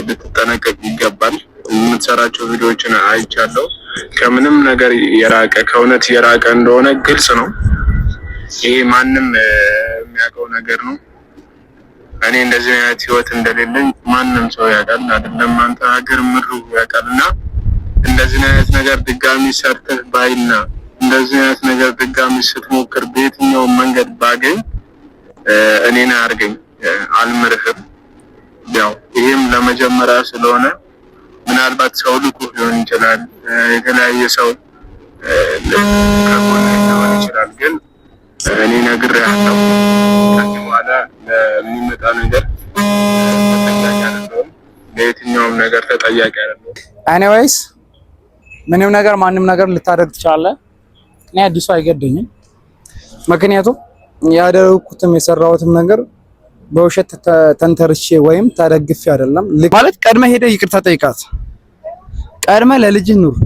ልትጠነቀቅ ይገባል። የምትሰራቸው ቪዲዮዎችን አይቻለሁ። ከምንም ነገር የራቀ ከእውነት የራቀ እንደሆነ ግልጽ ነው። ይሄ ማንም የሚያውቀው ነገር ነው። እኔ እንደዚህ አይነት ህይወት እንደሌለኝ ማንም ሰው ያውቃል። አይደለም አንተ ሀገር ምሩ ያውቃል። እና እንደዚህ አይነት ነገር ድጋሚ ሰርተህ ባይና እንደዚህ አይነት ነገር ድጋሚ ስትሞክር በየትኛውም መንገድ ባገኝ እኔን አያርገኝ፣ አልምርህም። ያው ይሄም ለመጀመሪያ ስለሆነ ምናልባት ሰው ልኩ ሊሆን ይችላል፣ የተለያየ ሰው ሊሆን ይችላል። ግን እኔ ነግሬሃለሁ፣ ከዚህ በኋላ ለሚመጣ ነገር ተጠያቂ አይደለሁም። ለየትኛውም ነገር ተጠያቂ አይደለሁም። ኤኒዌይስ ምንም ነገር ማንም ነገር ልታደርግ ትችላለህ። እኔ አዲሱ አይገደኝም። ምክንያቱም ያደረኩትም የሰራሁትም ነገር በውሸት ተንተርሼ ወይም ተደግፌ አይደለም። ማለት ቀድመ ሄደ ይቅርታ ጠይቃት፣ ቀድመ ለልጅህ ኑር፣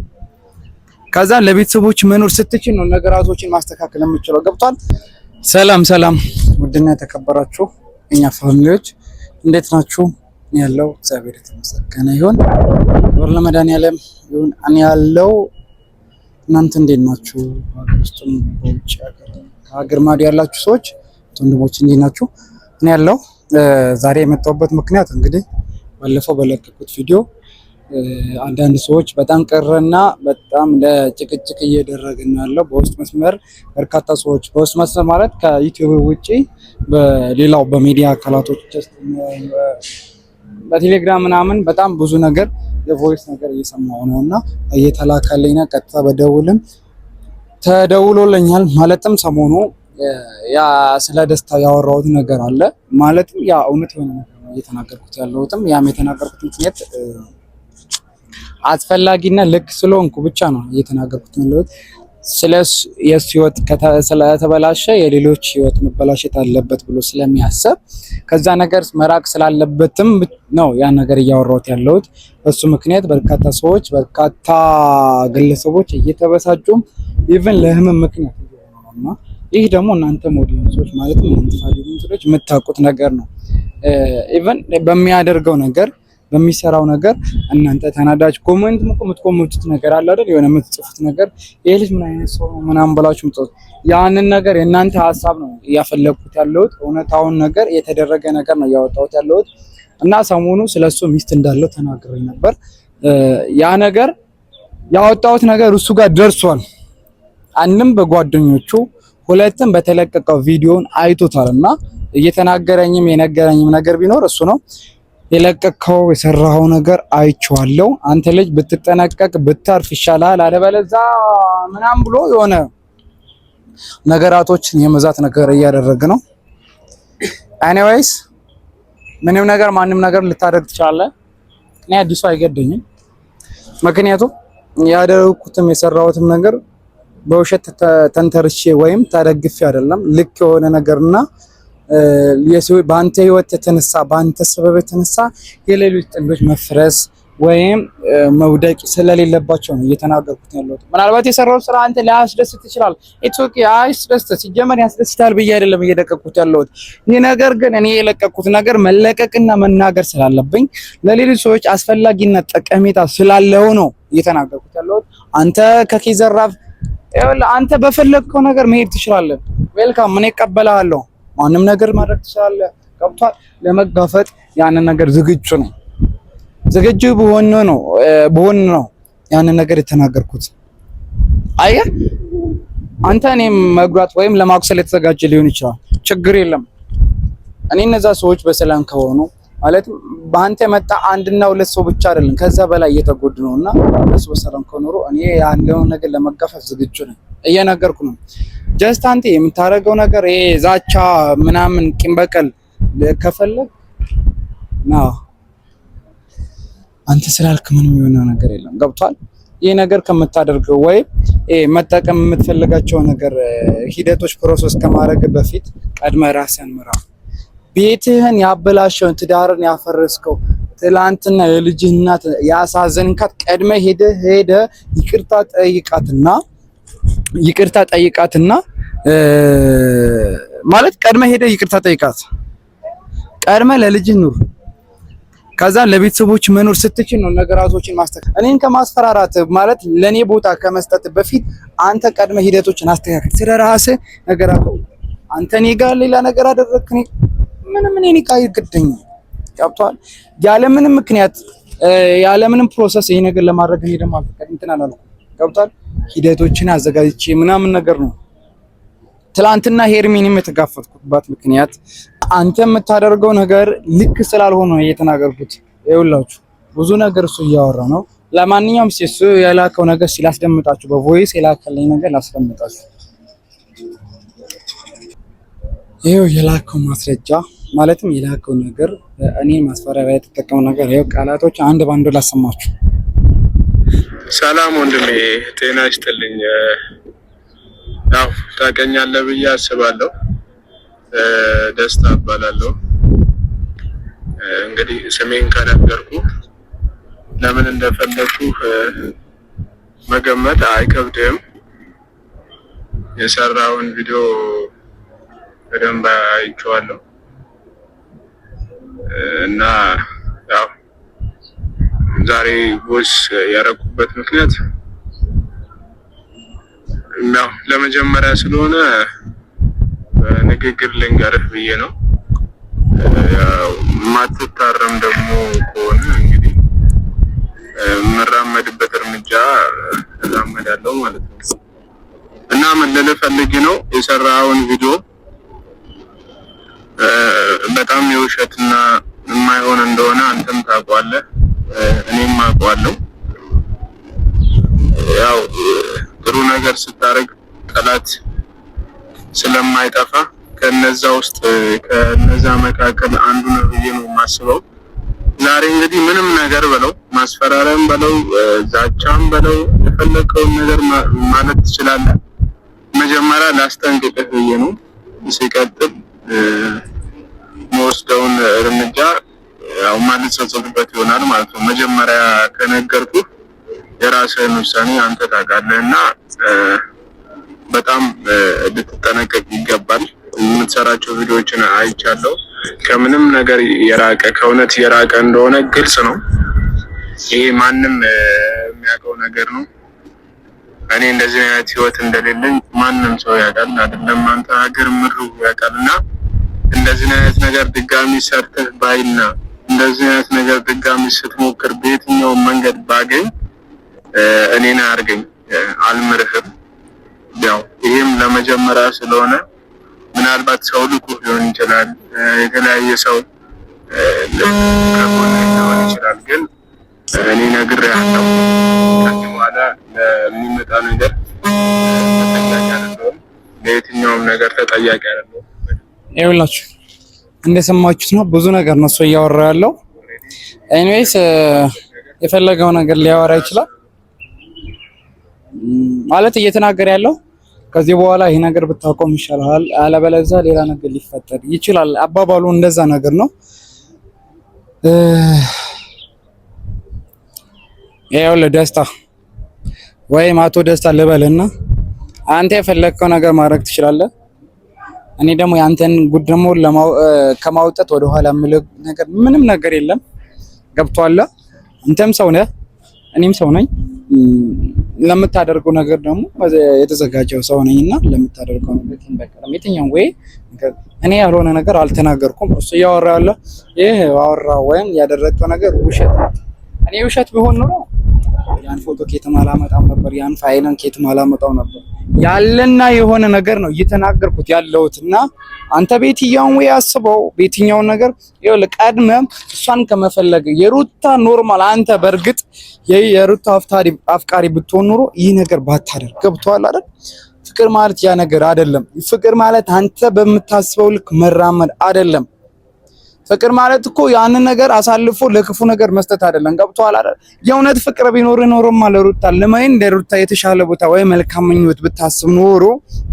ከዛ ለቤተሰቦች መኖር ስትችል ነው ነገራቶችን ማስተካከል የምችለው። ገብቷል? ሰላም ሰላም፣ ውድና የተከበራችሁ እኛ ፋሚሊዎች እንዴት ናችሁ? ያለው እግዚአብሔር የተመሰገነ ይሁን፣ ወር ለመድኃኒዓለም ይሁን። እኔ ያለው እናንተ እንዴት ናችሁ? ውስጥም በውጭ ሀገር ማዶ ያላችሁ ሰዎች ወንድሞች እንዴት ናችሁ? እኔ ያለው ዛሬ የመጣሁበት ምክንያት እንግዲህ ባለፈው በለቀቁት ቪዲዮ አንዳንድ ሰዎች በጣም ቅርና በጣም ለጭቅጭቅ እየደረግን ነው ያለው። በውስጥ መስመር በርካታ ሰዎች በውስጥ መስመር ማለት ከዩቲዩብ ውጪ በሌላው በሚዲያ አካላቶች በቴሌግራም ምናምን በጣም ብዙ ነገር የቮይስ ነገር እየሰማሁ ነው እና እየተላከልኝ ነው። ቀጥታ በደውልም ተደውሎልኛል። ማለትም ሰሞኑ ያ ስለ ደስታ ያወራሁት ነገር አለ። ማለትም ያ እውነት የሆነ ነገር ነው እየተናገርኩት ያለሁትም። ያም የተናገርኩት ምክንያት አስፈላጊና ልክ ስለሆንኩ ብቻ ነው እየተናገርኩት ያለሁት። ስለሱ የሱ ህይወት ስለተበላሸ የሌሎች ህይወት መበላሸት አለበት ብሎ ስለሚያስብ ከዛ ነገር መራቅ ስላለበትም ነው ያ ነገር እያወራሁት ያለሁት። በሱ ምክንያት በርካታ ሰዎች በርካታ ግለሰቦች እየተበሳጩም ኢቭን ለህመም ምክንያት ነውና ይህ ደግሞ እናንተ ሞዲዮሶች ማለት ነው ሞዲዮሶች የምታውቁት ነገር ነው። ኢቭን በሚያደርገው ነገር በሚሰራው ነገር እናንተ ተናዳጅ ኮሜንት የምትኮምቱት ነገር አለ አይደል? የሆነ የምትጽፉት ነገር ይሄ ልጅ ምን አይነት ሰው ነው ምናምን ብላችሁ የምትጽፉት ያንን ነገር የእናንተ ሀሳብ ነው እያፈለኩት ያለሁት። እውነታውን ነገር የተደረገ ነገር ነው እያወጣሁት ያለሁት እና ሰሞኑ ስለሱ ሚስት እንዳለው ተናግሬ ነበር። ያ ነገር ያወጣሁት ነገር እሱ ጋር ደርሷል። አንድም በጓደኞቹ ሁለትም በተለቀቀው ቪዲዮን አይቶታልና እየተናገረኝም የነገረኝም ነገር ቢኖር እሱ ነው። የለቀቀው የሰራው ነገር አይቼዋለሁ። አንተ ልጅ ብትጠነቀቅ ብታርፍ ይሻላል፣ አለበለዚያ ምናምን ብሎ የሆነ ነገራቶችን የመዛት ነገር እያደረገ ነው። ኤኒዌይስ ምንም ነገር ማንም ነገር ልታደርግ ትችላለህ። እኔ አዲሱ አይገደኝም። ምክንያቱም ያደረኩትም የሰራሁትም ነገር በውሸት ተንተርሼ ወይም ተደግፌ አይደለም። ልክ የሆነ ነገርና በአንተ ህይወት የተነሳ በአንተ ሰበብ የተነሳ የሌሎች ጥንዶች መፍረስ ወይም መውደቅ ስለሌለባቸው ነው እየተናገርኩት ያለሁት። ምናልባት የሰራው ስራ አንተ ሊያስደስት ይችላል። ኢትስ ኦኬ፣ አይስደስት ሲጀመር ያስደስታል ብዬ አይደለም እየለቀኩት ያለሁት። ይህ ነገር ግን እኔ የለቀኩት ነገር መለቀቅና መናገር ስላለብኝ ለሌሎች ሰዎች አስፈላጊና ጠቀሜታ ስላለው ነው እየተናገርኩት ያለሁት። አንተ ከኪዘራፍ አንተ በፈለግከው ነገር መሄድ ትችላለህ። ዌልካም፣ እኔ እቀበልሃለሁ። ማንም ነገር ማድረግ ትችላለህ። ገብቷል? ለመጋፈጥ ያንን ነገር ዝግጁ ነኝ። ዝግጁ በሆነ ነው ያንን ነገር የተናገርኩት። አየህ አንተ እኔም መጉዳት ወይም ለማቁሰል የተዘጋጀ ሊሆን ይችላል። ችግር የለም። እኔ እነዛ ሰዎች በሰላም ከሆኑ ማለት በአንተ የመጣ አንድና ሁለት ሰው ብቻ አይደለም ከዛ በላይ እየተጎዱ ነውና እነሱ በሰላም ከኖሩ እኔ ያለውን ነገር ለመጋፈጥ ዝግጁ ነኝ። እየነገርኩ ነው። ጀስት አንተ የምታደርገው ነገር ይሄ ዛቻ ምናምን ቂም በቀል ከፈለግ ነው አንተ ስላልክ ምንም የሆነ ነገር የለም። ገብቷል? ይሄ ነገር ከምታደርገው ወይ መጠቀም የምትፈልጋቸው ነገር ሂደቶች ፕሮሰስ ከማድረግ በፊት ቀድመ ራስን ምራ። ቤትህን ያበላሸውን ትዳርን ያፈረስከው ትላንትና የልጅህ እናት ያሳዘንካት ቀድመ ሄደ ይቅርታ ጠይቃትና ማለት ቀድመ ሄደ ይቅርታ ጠይቃት። ቀድመ ለልጅህ ኑር። ከዛ ለቤተሰቦች መኖር ስትችል ነው ነገራቶችን ማስተካከል። እኔን ከማስፈራራት ማለት ለኔ ቦታ ከመስጠት በፊት አንተ ቀድመ ሂደቶችን አስተካክል። ስለራስህ ነገር አቆ አንተ እኔ ጋር ሌላ ነገር አደረግክ ምንም እኔ ቃይ ግደኝ ገብቷል። ያለምንም ምክንያት ያለምንም ፕሮሰስ ይሄ ነገር ለማድረግ እኔ ደግሞ እንትን አላልኩም ገብቷል። ሂደቶችን አዘጋጅቼ ምናምን ነገር ነው። ትላንትና ሄርሚንም የተጋፈጥኩባት ምክንያት አንተ የምታደርገው ነገር ልክ ስላልሆነ ነው እየተናገርኩት። ይኸውላችሁ ብዙ ነገር እሱ እያወራ ነው። ለማንኛውም እሱ የላከው ነገር ሲላስደምጣችሁ በቮይስ የላከልኝ ነገር ላስደምጣችሁ። ይሄው የላከው ማስረጃ ማለትም የላከው ነገር እኔን ማስፈራሪያ የተጠቀመው ነገር ይሄው ቃላቶች አንድ ባንድ ላሰማችሁ። ሰላም ወንድሜ ጤና ይስጥልኝ። ያው ታውቀኛለህ ብዬ አስባለሁ። ደስታ እባላለሁ። እንግዲህ ስሜን ከነገርኩ ለምን እንደፈለኩ መገመት አይከብድም። የሰራውን ቪዲዮ በደንብ አይቼዋለሁ እና ያው ዛሬ ቦስ ያረኩበት ምክንያት ነው ለመጀመሪያ ስለሆነ ንግግር ልንገርህ ብዬ ነው። ያው ማትታረም ደግሞ ከሆነ እንግዲህ መራመድበት እርምጃ እራመዳለሁ ማለት ነው። እና ምን ልልህ ፈልጌ ነው የሰራውን ቪዲዮ በጣም የውሸትና የማይሆን እንደሆነ አንተም ታውቀዋለህ፣ እኔም አውቀዋለሁ። ያው ጥሩ ነገር ስታረግ ጠላት ስለማይጠፋ ከነዛ ውስጥ ከነዛ መካከል አንዱ ነው ብዬ ነው የማስበው። ዛሬ እንግዲህ ምንም ነገር በለው ማስፈራሪያም በለው ዛቻም በለው የፈለከውን ነገር ማለት ትችላለህ። መጀመሪያ ላስጠንቅቅህ ብዬ ነው። ሲቀጥል መወስደውን እርምጃ ያው ማልጸጸትበት ይሆናል ማለት ነው። መጀመሪያ ከነገርኩህ የራስህን ውሳኔ አንተ ታውቃለህ እና በጣም ልትጠነቀቅ ይገባል። የምትሰራቸው ቪዲዮዎችን አይቻለሁ። ከምንም ነገር የራቀ ከእውነት የራቀ እንደሆነ ግልጽ ነው። ይሄ ማንም የሚያውቀው ነገር ነው። እኔ እንደዚህ አይነት ህይወት እንደሌለኝ ማንም ሰው ያውቃል፣ አይደለም አንተ ሀገር ምድሩ ያውቃልና እንደዚህ አይነት ነገር ድጋሚ ሰርተህ ባይና እንደዚህ አይነት ነገር ድጋሚ ስትሞክር በየትኛውም መንገድ ባገኝ እኔን አያርገኝ፣ አልምርህም። ያው ይሄም ለመጀመሪያ ስለሆነ ምናልባት ሰው ልኩ ሊሆን ይችላል፣ የተለያየ ሰው ከሆነ ሊሆን ይችላል። ግን እኔ ነግሬሃለሁ፣ ከዚህ በኋላ ለሚመጣ ነገር ተጠያቂ አይደለሁም፣ ለየትኛውም ነገር ተጠያቂ አይደለሁም። ይኸውላችሁ እንደሰማችሁት ነው። ብዙ ነገር ነው እሱ እያወራ ያለው። ኤኒዌይስ የፈለገው ነገር ሊያወራ ይችላል ማለት እየተናገረ ያለው ከዚህ በኋላ ይሄ ነገር ብታቆም ይሻላል፣ አለበለዚያ ሌላ ነገር ሊፈጠር ይችላል። አባባሉ እንደዛ ነገር ነው። ይኸውልህ ደስታ ወይም አቶ ደስታ ልበልና አንተ የፈለግከው ነገር ማድረግ ትችላለህ። እኔ ደግሞ ያንተን ጉድ ደግሞ ከማውጣት ወደ ኋላ የምልህ ነገር ምንም ነገር የለም። ገብቶሃል? አንተም ሰው ነህ፣ እኔም ሰው ነኝ። ለምታደርገው ነገር ደግሞ የተዘጋጀው ሰው ነኝና ለምታደርገው ነገር ትንበቀም የትኛው ወይ እኔ ያልሆነ ነገር አልተናገርኩም። እሱ ያወራ ያለ ይሄ አወራ ወይም ያደረገው ነገር ውሸት ነው። እኔ ውሸት ቢሆን ኖሮ ያን ፎቶ ከየትም አላመጣም ነበር፣ ያን ፋይልን ከየትም አላመጣም ነበር። ያለና የሆነ ነገር ነው እየተናገርኩት ያለሁትና አንተ ቤትኛውን ወይ አስበው ቤትኛውን ነገር ይኸውልህ ቀድመህ እሷን ከመፈለግ የሩታ ኖርማል አንተ በእርግጥ የሩታ አፍቃሪ ብትሆን ኖሮ ይህ ነገር ባታደርግ። ገብቶሃል አይደል? ፍቅር ማለት ያ ነገር አይደለም። ፍቅር ማለት አንተ በምታስበው ልክ መራመድ አይደለም። ፍቅር ማለት እኮ ያንን ነገር አሳልፎ ለክፉ ነገር መስጠት አይደለም። ገብቶሃል አይደል? የእውነት ፍቅር ቢኖር ኖሮማ ለሩታ ለማይን ለሩታ የተሻለ ቦታ ወይ መልካም ምኞት ብታስብ ኖሮ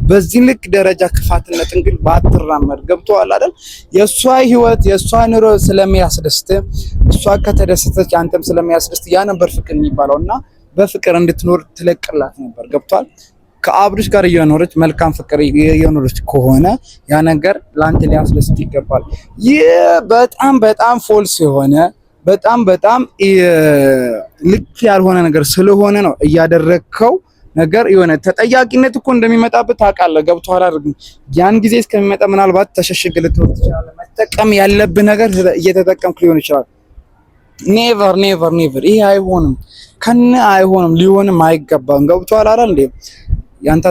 በዚህ ልክ ደረጃ ክፋትነትን ግን ባትራመድ። ገብቶሃል አይደል? የእሷ ህይወት የእሷ ኑሮ ስለሚያስደስት እሷ ከተደሰተች አንተም ስለሚያስደስት ያ ነበር ፍቅር የሚባለውና በፍቅር እንድትኖር ትለቅላት ነበር። ገብቶሃል? ከአብርሽ ጋር እየኖረች መልካም ፍቅር እየኖረች ከሆነ ያ ነገር ላንተ ሊያስደስት ይገባል። ይህ በጣም ፎልስ የሆነ በጣም በጣም ልክ ያልሆነ ነገር ስለሆነ ነው እያደረግከው ነገር የሆነ ተጠያቂነት እኮ እንደሚመጣበት ታውቃለህ። ገብቶሃል አይደል? ያን ጊዜ እስከሚመጣ ምናልባት ተሸሽግ ልትወር ትችላለህ። መጠቀም ያለብህ ነገር እየተጠቀምክ ሊሆን ይችላል። ኔቨር ኔቨር ኔቨር ይሄ አይሆንም፣ አይሆንም፣ ሊሆንም አይገባም። ገብቶሃል አይደል እንዴ? ያንተ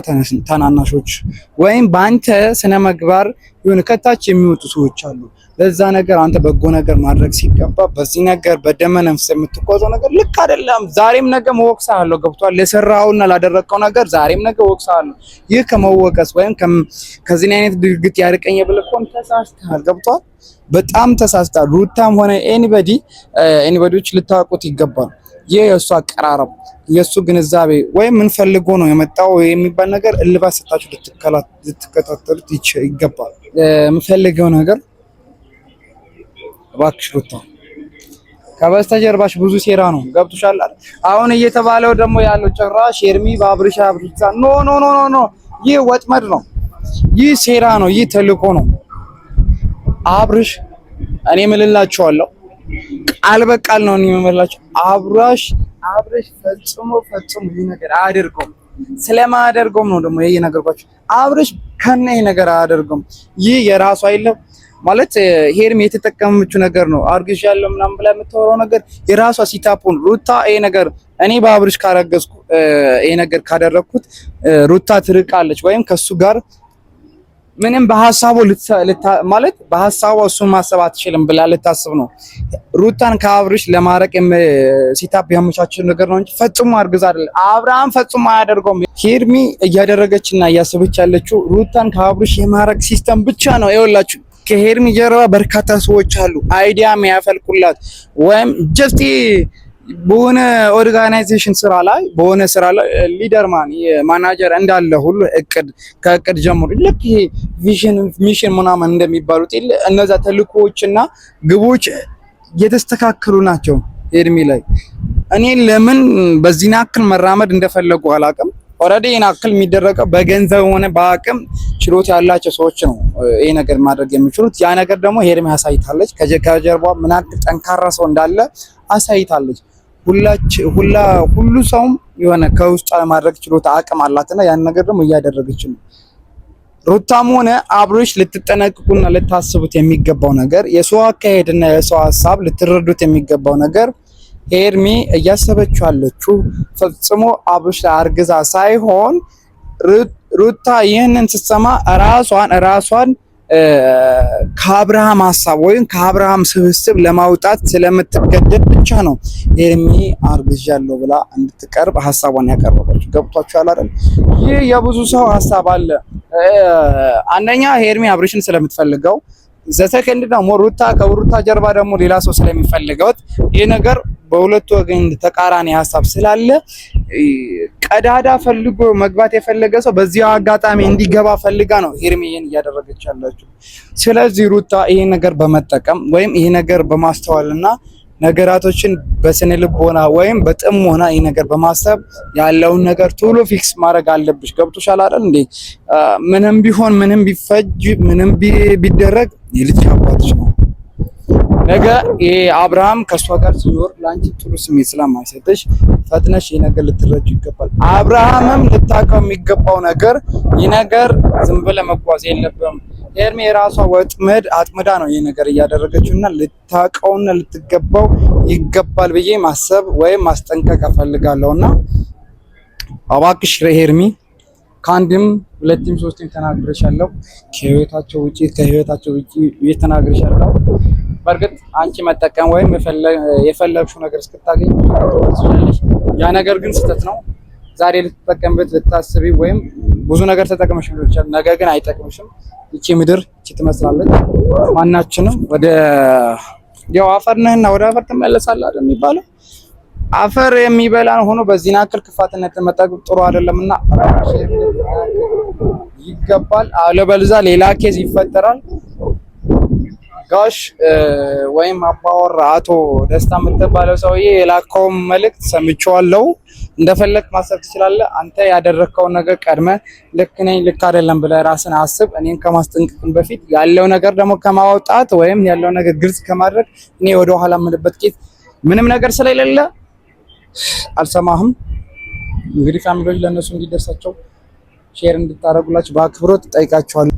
ታናናሾች ወይም በአንተ ስነ ምግባር የሆነ ከታች የሚወጡ ሰዎች አሉ። ለዛ ነገር አንተ በጎ ነገር ማድረግ ሲገባ በዚህ ነገር በደመ ነፍስ የምትቆዘው ነገር ልክ አይደለም። ዛሬም ነገ መወቅሳለሁ። ገብቷል? ለሰራውና ላደረግከው ነገር ዛሬም ነገ ወቅሳለሁ። ይህ ከመወቀስ ወይም ከዚህ አይነት ድርጊት ያርቀኝ ብለህ እኮ ተሳስተሃል። ገብቷል? በጣም ተሳስተሃል። ሩታም ሆነ ኤኒባዲዎች ልታውቁት ይገባል። ይህ የእሱ አቀራረብ የእሱ ግንዛቤ ወይም ምን ፈልጎ ነው የመጣው የሚባል ነገር እልባት ሰጣችሁ ልትከታተሉት ይገባል። የምፈልገው ነገር እባክሽ ሩታ ከበስተጀርባሽ ብዙ ሴራ ነው። ገብቶሻል? አሁን እየተባለው ደግሞ ያለው ጭራሽ ኤርሚ በአብርሻ ኖ ኖ ኖ ኖ፣ ይህ ወጥመድ ነው። ይህ ሴራ ነው። ይህ ተልእኮ ነው። አብርሽ እኔ ምልላችኋለሁ፣ ቃል በቃል ነው የምመላችሁ። አብርሽ ፈጽሞ ይህ ነገር አያደርገውም። ስለማያደርገውም ነው ደግሞ ይሄ ነገርኳችሁ። አብርሽ ከነ ይሄ ነገር አያደርገውም። ይህ የራሱ አይደለም ማለት ሄርሜ የተጠቀመችው ነገር ነው። አርግሽ ያለው ምናምን ብላ የምታወራው ነገር የራሷ ሲታፖን ሩታ ይሄ ነገር እኔ በአብርሽ ካረገዝኩ ይሄ ነገር ካደረኩት ሩታ ትርቃለች ወይም ከሱ ጋር ምንም በሐሳቡ ማለት በሐሳቡ እሱን ማሰብ አትችልም ብላ ልታስብ ነው። ሩታን ከአብርሽ ለማረቅ ሲታፕ ያመቻቸው ነገር ነው እንጂ ፈጽሞ አርግዛ አይደለም። አብርሃም ፈጽሞ አያደርገውም። ሄርሚ እያደረገችና እያሰበች ያለችው ሩታን ከአብርሽ የማረቅ ሲስተም ብቻ ነው። ይኸውላችሁ ከሄርሚ ጀርባ በርካታ ሰዎች አሉ፣ አይዲያ የሚያፈልቁላት ወይም ጀስት በሆነ ኦርጋናይዜሽን ስራ ላይ በሆነ ስራ ላይ ሊደርማን ማናጀር እንዳለ ሁሉ ከእቅድ ጀምሮ ልክ ይሄ ቪዥን ሚሽን ምናምን እንደሚባሉት እነዛ ተልእኮዎችና ግቦች የተስተካከሉ ናቸው ሄርሚ ላይ። እኔ ለምን በዚህ ናክል መራመድ እንደፈለጉ አላውቅም። ኦልሬዲ ይሄን አክል የሚደረገው በገንዘብ ሆነ በአቅም ችሎታ ያላቸው ሰዎች ነው ይሄ ነገር ማድረግ የሚችሉት። ያ ነገር ደግሞ ሄርሚ አሳይታለች። ከጀርባ ምን ያክል ጠንካራ ሰው እንዳለ አሳይታለች። ሁሉ ሰውም የሆነ ከውስጥ ለማድረግ ችሎታ አቅም አላትና ያን ነገር ደግሞ እያደረገች ነው። ሩታም ሆነ አብርሽ ልትጠነቅቁና ልታስቡት የሚገባው ነገር የሰው አካሄድና የሰው ሀሳብ ልትረዱት የሚገባው ነገር ሄርሚ እያሰበችው ያለችው ፈጽሞ አብርሽ ላይ አርግዛ ሳይሆን ሩታ ይህንን ስትሰማ ራሷን ከአብርሃም ሀሳብ ወይም ከአብርሃም ስብስብ ለማውጣት ስለምትገደድ ብቻ ነው ሄርሚ አርግዣለሁ ብላ እንድትቀርብ ሀሳቧን ያቀረበችው። ገብቷችኋል አይደል? ይህ የብዙ ሰው ሀሳብ አለ። አንደኛ ሄርሚ አብርሽን ስለምትፈልገው፣ ዘሰከንድ ደግሞ ከሩታ ጀርባ ደግሞ ሌላ ሰው ስለሚፈልገው ይህ ነገር በሁለቱ ወገን ተቃራኒ ሀሳብ ስላለ ቀዳዳ ፈልጎ መግባት የፈለገ ሰው በዚህ አጋጣሚ እንዲገባ ፈልጋ ነው ሄርሚ ይሄን እያደረገች ያለችው። ስለዚህ ሩታ ይሄን ነገር በመጠቀም ወይም ይሄ ነገር በማስተዋልና ነገራቶችን በስነ ልቦና ወይም በጥሞና ይሄ ነገር በማሰብ ያለውን ነገር ቶሎ ፊክስ ማድረግ አለብሽ። ገብቶሻል አይደል እንዴ? ምንም ቢሆን ምንም ቢፈጅ ምንም ቢደረግ የልጅ አባትሽ ነው። ነገ ይሄ አብርሃም ከሷ ጋር ሲኖር ላንቺ ጥሩ ስሜት ስለማይሰጥሽ ፈጥነሽ ይሄ ነገር ልትረጁ ይገባል። አብርሃምም ልታውቀው የሚገባው ነገር ይሄ ነገር ዝም ብለህ መጓዝ የለብም። ሄርሜ የራሷ ወጥመድ አጥምዳ ነው ይሄ ነገር እያደረገችውና ልታውቀውና ልትገባው ይገባል ብዬ ማሰብ ወይም ማስጠንቀቅ እፈልጋለሁና እባክሽ ሄርሚ ከአንድም ሁለትም ሶስትም ተናግረሻለሁ። ከህይወታቸው ውጪ ተናግረሻለሁ። በርግጥ አንቺ መጠቀም ወይም የፈለግሽው ነገር እስክታገኝ ትችላለሽ። ያ ነገር ግን ስህተት ነው። ዛሬ ልትጠቀምበት ልታስቢ ወይም ብዙ ነገር ተጠቅመሽ ይችላል፣ ነገር ግን አይጠቅምሽም። እቺ ምድር እቺ ትመስላለች። ማናችንም ወደ ያው አፈር ነህና ወደ አፈር ትመለሳለህ አይደል የሚባለው። አፈር የሚበላን ሆኖ በዚህ ናክል ክፋትነት መጠቀም ጥሩ አይደለምና ይገባል። አለበለዚያ ሌላ ኬዝ ይፈጠራል። ጋሽ ወይም አባወራ አቶ ደስታ የምትባለው ሰውዬ የላከውን መልእክት ሰምቼዋለሁ። እንደፈለግ ማሰብ ትችላለህ። አንተ ያደረግከውን ነገር ቀድመ ልክ ነኝ ልክ አይደለም ብለህ ራስን አስብ። እኔን ከማስጠንቀቅም በፊት ያለው ነገር ደግሞ ከማውጣት ወይም ያለው ነገር ግልጽ ከማድረግ እኔ ወደ ኋላ የምልበት ኬት ምንም ነገር ስለሌለ አልሰማህም። እንግዲህ ፋሚሊዎች ለእነሱ እንዲደርሳቸው ሼር እንድታደርጉላችሁ በአክብሮት ጠይቃችኋለሁ።